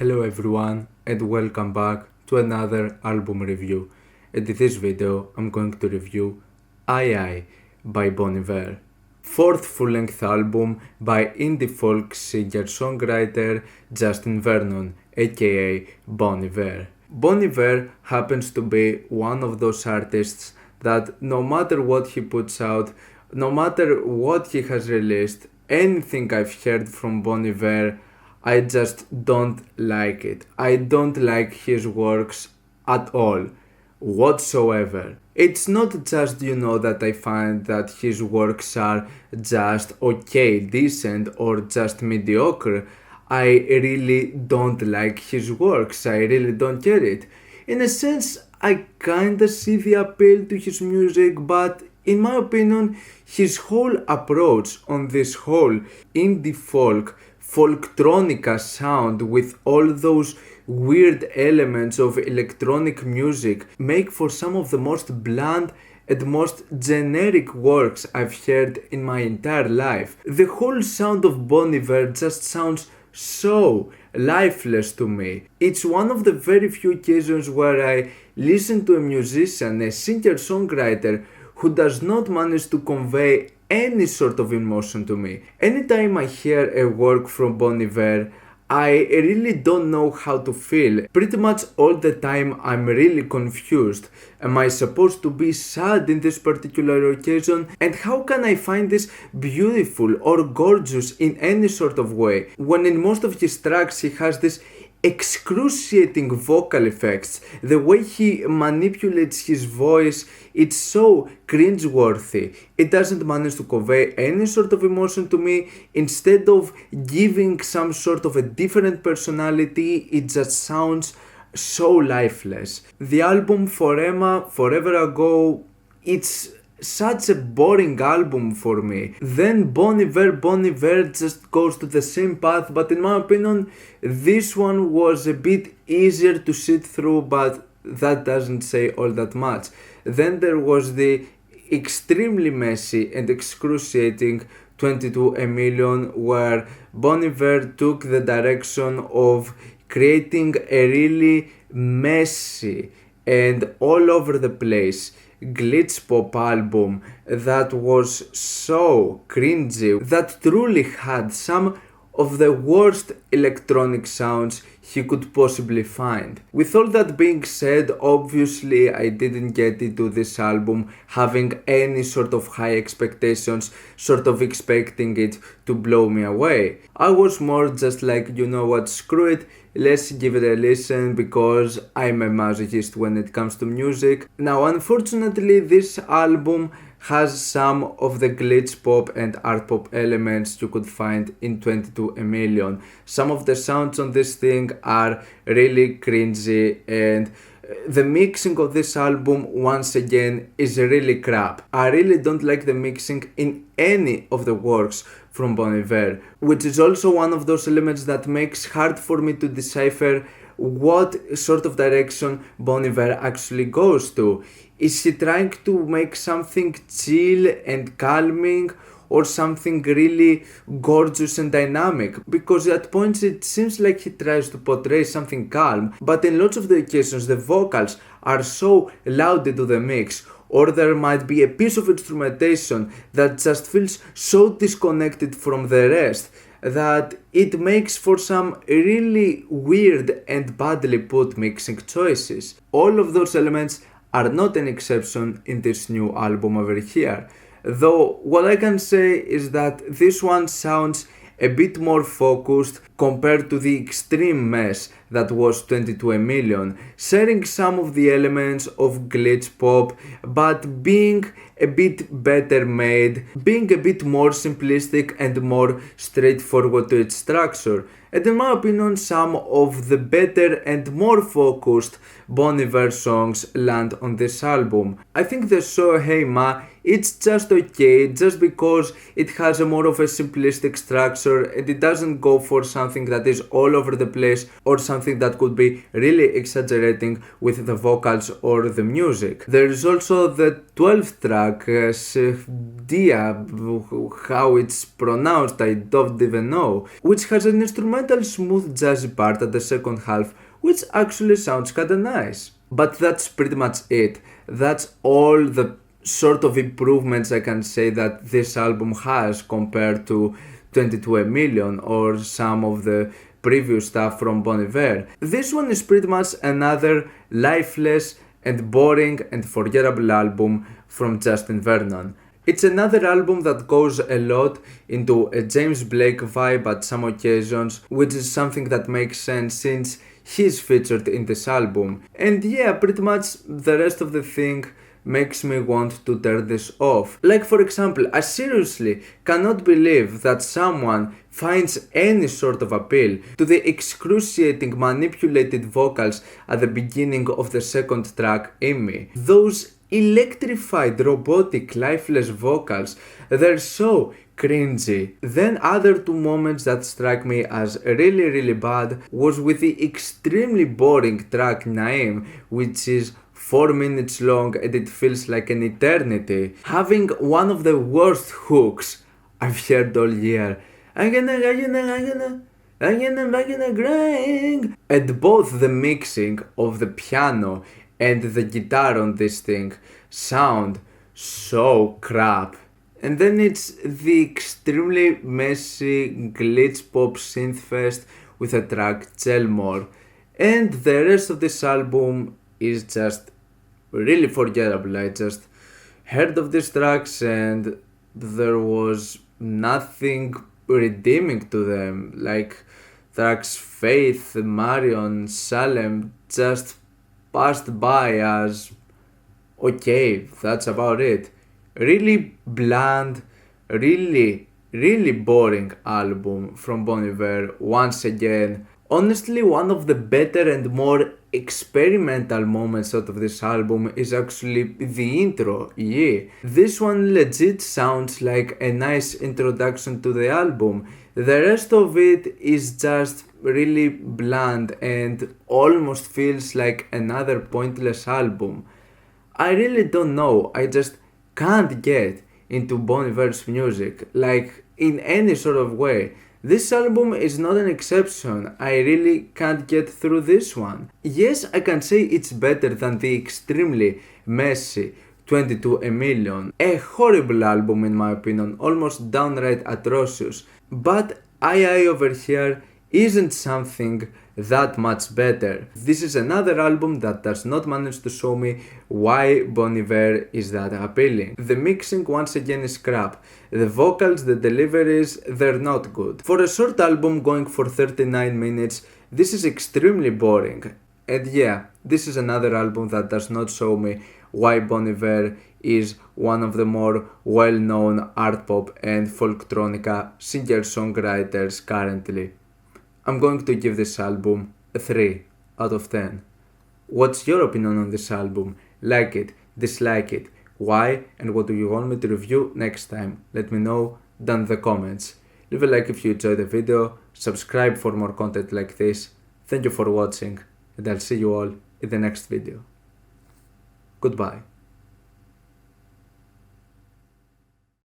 Hello everyone and welcome back to another album review. In this video I'm going to review I by Bon Iver. Fourth full-length album by indie folk singer-songwriter Justin Vernon aka Bon Iver. Bon Iver happens to be one of those artists that no matter what he puts out, no matter what he has released, anything I've heard from Bon Iver, I just don't like it. I don't like his works at all, whatsoever. It's not just, that I find that his works are just okay, decent, or just mediocre. I really don't like his works. I really don't get it. In a sense, I kinda see the appeal to his music, but in my opinion, his whole approach on this whole indie folktronica sound with all those weird elements of electronic music make for some of the most bland and most generic works I've heard in my entire life. The whole sound of Bon Iver just sounds so lifeless to me. It's one of the very few occasions where I listen to a musician, a singer-songwriter who does not manage to convey any sort of emotion to me. Anytime I hear a work from Bon Iver, I really don't know how to feel. Pretty much all the time I'm really confused. Am I supposed to be sad in this particular occasion? And how can I find this beautiful or gorgeous in any sort of way? When in most of his tracks he has this excruciating vocal effects. The way he manipulates his voice, it's so cringeworthy. It doesn't manage to convey any sort of emotion to me. Instead of giving some sort of a different personality, it just sounds so lifeless. The album Forever Ago, it's such a boring album for me. Then Bon Iver just goes to the same path, but in my opinion this one was a bit easier to sit through, but that doesn't say all that much. Then there was the extremely messy and excruciating 22 A Million, where Bon Iver took the direction of creating a really messy and all over the place glitch pop album that was so cringy, that truly had some of the worst electronic sounds he could possibly find. With all that being said, obviously I didn't get into this album having any sort of high expectations, sort of expecting it to blow me away. I was more just like, you know what, screw it, let's give it a listen because I'm a masochist when it comes to music. Now unfortunately this album has some of the glitch pop and art pop elements you could find in 22 A Million. Some of the sounds on this thing are really cringy, and the mixing of this album once again is really crap. I really don't like the mixing in any of the works from Bon Iver, which is also one of those elements that makes hard for me to decipher what sort of direction Bon Iver actually goes to. Is he trying to make something chill and calming, or something really gorgeous and dynamic? Because at points it seems like he tries to portray something calm, but in lots of the occasions the vocals are so loud into the mix, or there might be a piece of instrumentation that just feels so disconnected from the rest that it makes for some really weird and badly put mixing choices. All of those elements are not an exception in this new album over here. Though what I can say is that this one sounds a bit more focused compared to the extreme mess that was 22 A Million, sharing some of the elements of glitch pop, but being a bit better made, being a bit more simplistic and more straightforward to its structure. And in my opinion, some of the better and more focused Bon Iver songs land on this album. I think the song Hey Ma, it's just okay, just because it has a more of a simplistic structure and it doesn't go for something that is all over the place or something that could be really exaggerating with the vocals or the music. There is also the 12th track track, Dia, how it's pronounced, I don't even know, which has an instrumental smooth jazzy part at the second half, which actually sounds kinda nice. But that's pretty much it. That's all the sort of improvements I can say that this album has compared to 22 A Million or some of the previous stuff from Bon Iver. This one is pretty much another lifeless and boring and forgettable album from Justin Vernon. It's another album that goes a lot into a James Blake vibe at some occasions, which is something that makes sense since he's featured in this album. And yeah, pretty much the rest of the thing makes me want to turn this off. Like for example, I seriously cannot believe that someone finds any sort of appeal to the excruciating manipulated vocals at the beginning of the second track in me. Those electrified robotic lifeless vocals, they're so cringy. Then other two moments that strike me as really bad was with the extremely boring track Naeem, which is 4 minutes long and it feels like an eternity, having one of the worst hooks I've heard all year. I'm gonna grind. And both the mixing of the piano and the guitar on this thing sound so crap. And then it's the extremely messy glitch pop synthfest with the track Jelmore. And the rest of this album is just really forgettable. I just heard of these tracks and there was nothing redeeming to them. Like tracks Faith, Marion, Salem just passed by as okay, that's about it. Really bland, really boring album from Bon Iver once again. Honestly, one of the better and more experimental moments out of this album is actually the intro, yeah. This one legit sounds like a nice introduction to the album. The rest of it is just really bland and almost feels like another pointless album. I really don't know, I just can't get into Bon Iver's music, like in any sort of way. This album is not an exception, I really can't get through this one. Yes, I can say it's better than the extremely messy 22 A Million, a horrible album in my opinion, almost downright atrocious, but II over here isn't something that much better. This is another album that does not manage to show me why Bon Iver is that appealing. The mixing once again is crap. The vocals, the deliveries, they're not good. For a short album going for 39 minutes, this is extremely boring. And yeah, this is another album that does not show me why Bon Iver is one of the more well-known art pop and folktronica singer-songwriters currently. I'm going to give this album a 3 out of 10. What's your opinion on this album? Like it, dislike it, why, and what do you want me to review next time? Let me know down in the comments. Leave a like if you enjoyed the video, subscribe for more content like this. Thank you for watching, and I'll see you all in the next video. Goodbye.